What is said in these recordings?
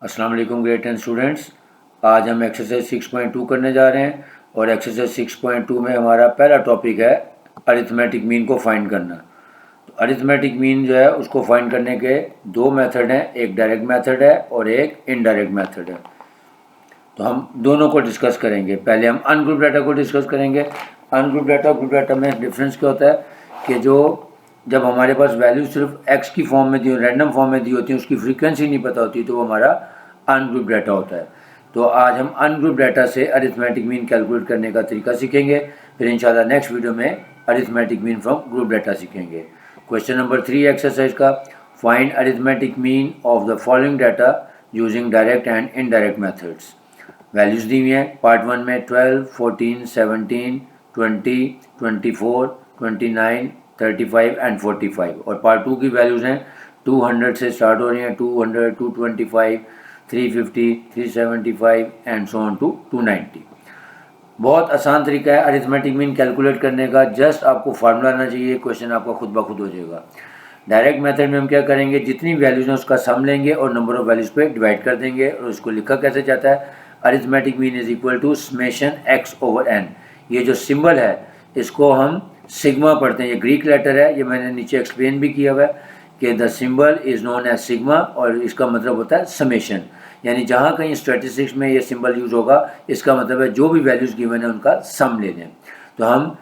अस्सलाम वालेकुम grade 10 students. आज हम एक्सरसाइज 6.2 करने जा रहे हैं और एक्सरसाइज 6.2 में हमारा पहला टॉपिक है अरिथमेटिक मीन को फाइंड करना। तो अरिथमेटिक मीन जो है उसको फाइंड करने के दो मेथड हैं, एक डायरेक्ट मेथड है और एक इनडायरेक्ट मेथड है। तो हम दोनों को डिस्कस करेंगे। पहले हम अनग्रुप डाटा को डिस्कस करेंगे। अनग्रुप डाटा ग्रुप डाटा में डिफरेंस क्या होता है कि जब हमारे पास वैल्यू सिर्फ एक्स की फॉर्म में दी रैंडम फॉर्म में दी होती है, उसकी फ्रीक्वेंसी नहीं पता होती, तो वो हमारा अनग्रुप डाटा होता है। तो आज हम अनग्रुप डाटा से अरिथमेटिक मीन कैलकुलेट करने का तरीका सीखेंगे। फिर इंशाल्लाह नेक्स्ट वीडियो में arithmetic mean from group data सीखेंगे। क्वेश्चन नंबर 3 एक्सरसाइज का, find arithmetic mean of the following data using direct and indirect methods. Values दी हुई हैं पार्ट 1 में 12, 14, 17, 20, 24, 29, 35 एंड 45 और पार्ट 2 की वैल्यूज़ हैं 200 से स्टार्ट हो रही हैं, 200, 225, 350, 375 एंड सो ऑन टू 290। बहुत आसान तरीका है अरिथमेटिक मीन कैलकुलेट करने का। जस्ट आपको फार्मूला आना चाहिए, क्वेश्चन आपका खुद ब खुद हो जाएगा। डायरेक्ट मेथड में हम क्या करेंगे, जितनी वैल्यूज़ हैं उसका सम लेंगे और नंबर ऑफ वैल्यूज़ पे डिवाइड कर देंगे। और उसको लिखा कैसे जाता है, arithmetic mean is equal to summation X over N. ये जो सिंबल है इसको हम सिग्मा पढ़ते हैं, ये ग्रीक लेटर है, ये मैंने नीचे एक्सप्लेन भी किया हुआ है कि the symbol is known as sigma और इसका मतलब होता है समेशन। यानी जहाँ कहीं स्टैटिस्टिक्स में ये सिंबल यूज़ होगा इसका मतलब है जो भी वैल्यूज़ गिवन है उनका सम ले लें। तो हम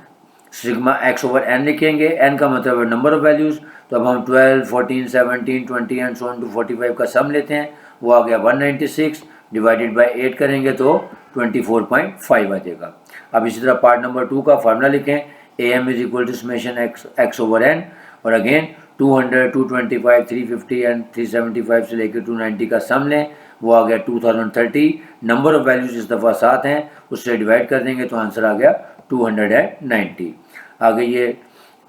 सिग्मा एक्स ओवर एन लिखेंगे, एन का मतलब है नंबर ऑफ वैल्यूज़। तो अब हम 12, 14, 17, 20 एंड सो ऑन टू 45 का सम लेते हैं, वो आ गया 196, डिवाइडेड बाय 8 करेंगे तो 24.5 आ जाएगा। अब इसी तरह पार्ट नंबर 2 का फार्मूला लिखें, A M is equal to summation X over N और अगेन 200, 225, 350 एंड 375 से लेकर 290 का सम लें, वो आ गया 2030। नंबर ऑफ वैल्यूज इस दफ़ा 7 हैं, उससे डिवाइड कर देंगे तो आंसर आ गया 290। आगे ये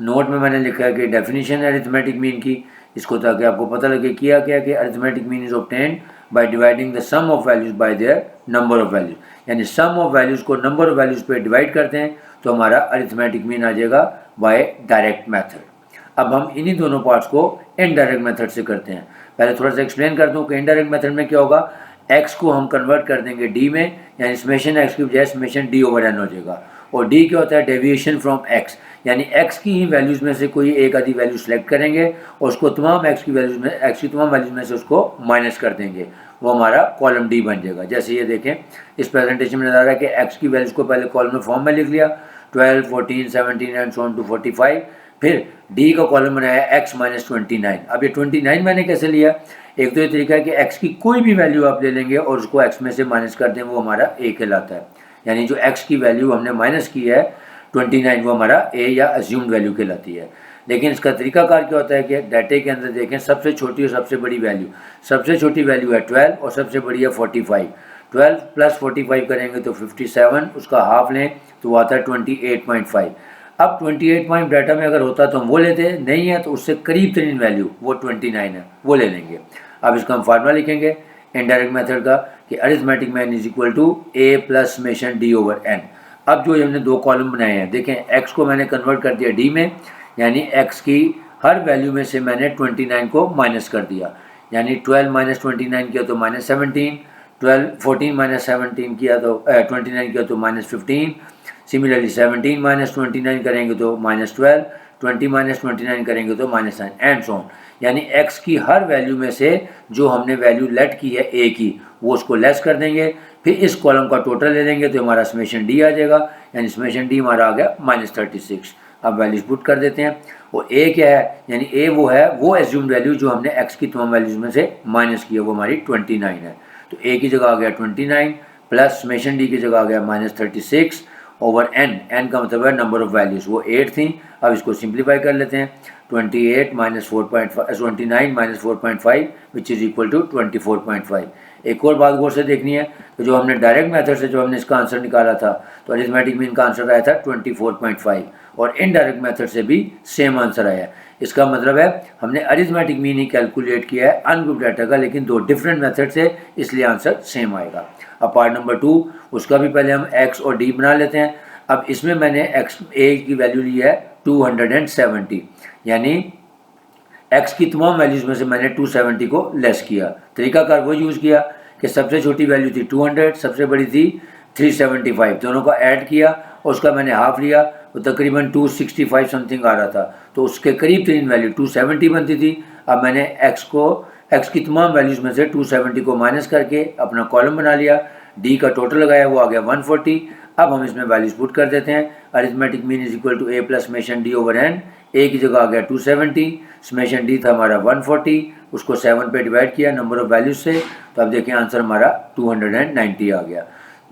नोट में मैंने लिखा है कि डेफिनेशन है अरिथमेटिक मीन की, इसको ताकि आपको पता लगे किया क्या कि arithmetic mean is obtained by dividing the sum of values by their number of values. यानी सम ऑफ वैल्यूज को नंबर ऑफ वैल्यूज पे डिवाइड करते हैं तो हमारा अरिथमेटिक मीन आ जाएगा बाय डायरेक्ट मेथड। अब हम इन्हीं दोनों पार्ट्स को इनडायरेक्ट मेथड से करते हैं। पहले थोड़ा सा एक्सप्लेन कर दूं कि इनडायरेक्ट मेथड में क्या होगा, एक्स को हम कन्वर्ट कर देंगे डी में, यानी समेशन एक्स की बजाय समेशन डी ओवर एन हो जाएगा। और डी क्या होता है, डेविएशन फ्रॉम एक्स, यानी एक्स की ही वैल्यूज़ में से कोई एक आधी वैल्यू सेलेक्ट करेंगे और उसको तमाम एक्स की तमाम वैल्यूज़ में से उसको माइनस कर देंगे, वो हमारा कॉलम डी बन जाएगा। जैसे ये देखें इस प्रेजेंटेशन में नजर आ रहा है कि एक्स की वैल्यूज़ को पहले कॉलम में फॉर्म में लिख लिया 12, 14, 17 एंड सो ऑन टू 45, फिर डी का कॉलम बनाया एक्स माइनस 29। अब ये 29 मैंने कैसे लिया, एक तो ये तरीका है कि एक्स की कोई भी वैल्यू आप ले लेंगे और उसको एक्स में से माइनस कर दें, वो हमारा ए कहलाता है। यानी जो एक्स की वैल्यू हमने माइनस की है 29, वो हमारा ए या अज्यूम्ड वैल्यू कहलाती है। लेकिन इसका तरीकाकार क्या होता है कि डाटे के अंदर देखें सबसे छोटी और सबसे बड़ी वैल्यू, सबसे छोटी वैल्यू है 12 और सबसे बड़ी है 45। 12 प्लस 45 करेंगे तो 57, उसका हाफ लें तो वो आता है 28.5। अब 28 पॉइंट डाटा में अगर होता तो हम वो लेते, नहीं है तो उससे करीब तरीन वैल्यू वो 29 है, वो ले लेंगे। अब इसका हम फार्मूला लिखेंगे इनडायरेक्ट मेथड का कि arithmetic mean is equal to A plus summation D over N. अब जो हमने दो कॉलम बनाए हैं, देखें एक्स को मैंने कन्वर्ट कर दिया डी में, यानी एक्स की हर वैल्यू में से मैंने 29 को माइनस कर दिया। यानी 12 माइनस 29 किया तो माइनस 17, 14 माइनस 17 किया तो 29 किया तो माइनस 15। सिमिलरली 17 माइनस 29 करेंगे तो माइनस 12, 20 माइनस 29 करेंगे तो माइनस 9 एंड सो ऑन। यानी एक्स की हर वैल्यू में से जो हमने वैल्यू लेट की है ए की, वो उसको लेस कर देंगे, फिर इस कॉलम का टोटल ले लेंगे तो हमारा समेशन डी आ जाएगा। यानी समेशन डी हमारा आ गया -36। अब वैल्यूज पुट कर देते हैं। और ए क्या है, यानी ए वो है वो एज्यूम्ड वैल्यू जो हमने एक्स की तमाम वैल्यूज में से माइनस किया, वो हमारी 29 है। तो ए की जगह आ गया 29 प्लस समेशन डी की जगह आ गया -36 ओवर एन। एन का मतलब है नंबर ऑफ वैल्यूज़, वो 8 थी। अब इसको सिंप्लीफाई कर लेते हैं, 28 minus 4.5 29 minus 4.5 which is equal to 24.5। एक और बात गौर से देखनी है कि जो हमने डायरेक्ट मेथड से जो हमने इसका आंसर निकाला था तो अरिथमेटिक मीन का आंसर आया था 24.5 और इनडायरेक्ट मेथड से भी सेम आंसर आया। इसका मतलब है हमने अरिथमेटिक मीन ही कैलकुलेट किया है अनग्रुप डाटा का, लेकिन दो डिफरेंट मेथड से, इसलिए आंसर सेम आएगा। अब पार्ट नंबर 2, उसका भी पहले हम एक्स और डी बना लेते हैं। अब इसमें मैंने एक्स ए की वैल्यू ली है 270, यानी एक्स की तमाम वैल्यूज़ में से मैंने 270 को लेस किया। तरीकाकार वो यूज़ किया कि सबसे छोटी वैल्यू थी 200, सबसे बड़ी थी 375, दोनों का ऐड किया और उसका मैंने हाफ लिया, तो तकरीबन 265 समथिंग आ रहा था। तो उसके करीब तरीन वैल्यू 270 बनती थी। अब मैंने एक्स की तमाम वैल्यूज़ में से 270 को माइनस करके अपना कॉलम बना लिया, डी का टोटल लगाया, वो आ गया 140। अब हम इसमें वैल्यूज पुट कर देते हैं। Arithmetic mean is equal to A plus summation D over N. A की जगह आ गया 270, समेशन डी था हमारा 140, उसको 7 पे डिवाइड किया नंबर ऑफ वैल्यूज से, तो अब देखिए आंसर हमारा 290 आ गया।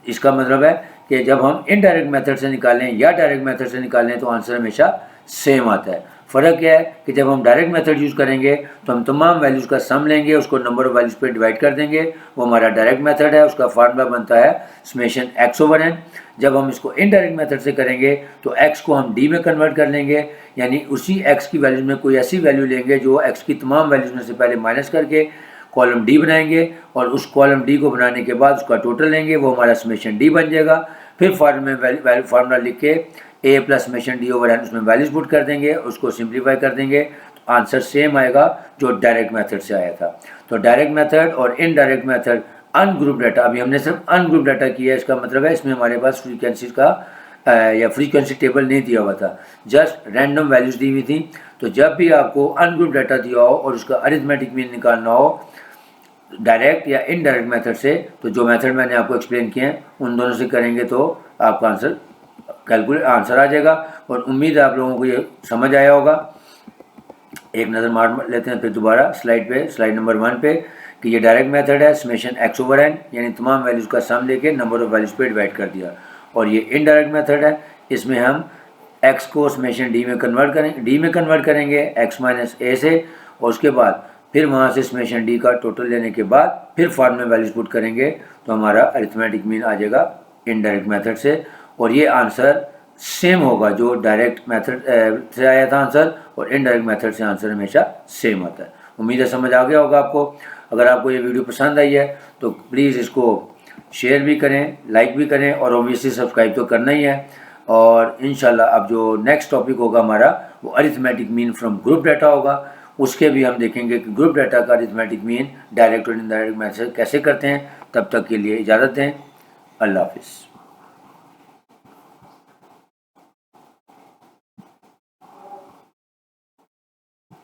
इसका मतलब है कि जब हम इनडायरेक्ट मेथड से निकालें या डायरेक्ट मेथड से निकालें तो आंसर हमेशा सेम आता है। फ़र्क क्या है कि जब हम डायरेक्ट मेथड यूज़ करेंगे तो हम तमाम वैल्यूज़ का सम लेंगे, उसको नंबर ऑफ वैल्यूज़ पे डिवाइड कर देंगे, वो हमारा डायरेक्ट मेथड है, उसका फार्मूला बनता है समेशन एक्स ओवर एन। जब हम इसको इनडायरेक्ट मेथड से करेंगे तो एक्स को हम डी में कन्वर्ट कर लेंगे, यानी उसी एक्स की वैल्यूज़ में कोई ऐसी वैल्यू लेंगे जो एक्स की तमाम वैल्यूज़ में से पहले माइनस करके कॉलम डी बनाएंगे, और उस कॉलम डी को बनाने के बाद उसका टोटल लेंगे, वो हमारा समेशन डी बन जाएगा। फिर फार्मूला लिख के A plus summation D over N उसमें वैल्यूज पुट कर देंगे, उसको सिंप्लीफाई कर देंगे, तो आंसर सेम आएगा जो डायरेक्ट मेथड से आया था। तो डायरेक्ट मेथड और इनडायरेक्ट मेथड, अनग्रुप डाटा, अभी हमने सिर्फ अनग्रुप डाटा किया है, इसका मतलब है इसमें हमारे पास फ्रीक्वेंसी का या फ्रीक्वेंसी टेबल नहीं दिया हुआ था, जस्ट रैंडम वैल्यूज दी हुई थी। तो जब भी आपको अनग्रुप डाटा दिया हो और उसका अरिथमेटिक मीन निकालना हो डायरेक्ट या इनडायरेक्ट मेथड से, तो जो मेथड मैंने आपको एक्सप्लेन किए हैं उन दोनों से करेंगे तो आपका आंसर आ जाएगा। और उम्मीद है आप लोगों को ये समझ आया होगा। एक नज़र मार लेते हैं फिर दोबारा स्लाइड नंबर 1 पे, कि ये डायरेक्ट मेथड है, समेशन एक्स ओवर एन, यानी तमाम वैल्यूज़ का सम लेके नंबर ऑफ वैल्यूज़ पे डिवाइड कर दिया। और ये इनडायरेक्ट मेथड है, इसमें हम एक्स को समेशन डी में कन्वर्ट करेंगे एक्स माइनस ए से, और उसके बाद फिर वहाँ से समेशन डी का टोटल लेने के बाद फिर फॉर्म में वैल्यूज पुट करेंगे, तो हमारा अरिथमेटिक मीन आ जाएगा इनडायरेक्ट मेथड से। और ये आंसर सेम होगा जो डायरेक्ट मेथड से आया था आंसर, और इनडायरेक्ट मेथड से आंसर हमेशा सेम आता है। उम्मीद है समझ आ गया होगा आपको। अगर आपको ये वीडियो पसंद आई है तो प्लीज़ इसको शेयर भी करें, लाइक भी करें, और ऑब्वियसली सब्सक्राइब तो करना ही है। और इंशाल्लाह अब जो नेक्स्ट टॉपिक होगा हमारा वो arithmetic mean from group data होगा, उसके भी हम देखेंगे कि ग्रुप डाटा का अरिथमेटिक मीन डायरेक्ट और इनडायरेक्ट मेथड कैसे करते हैं। तब तक के लिए इजाज़त दें। अल्लाह हाफिज़।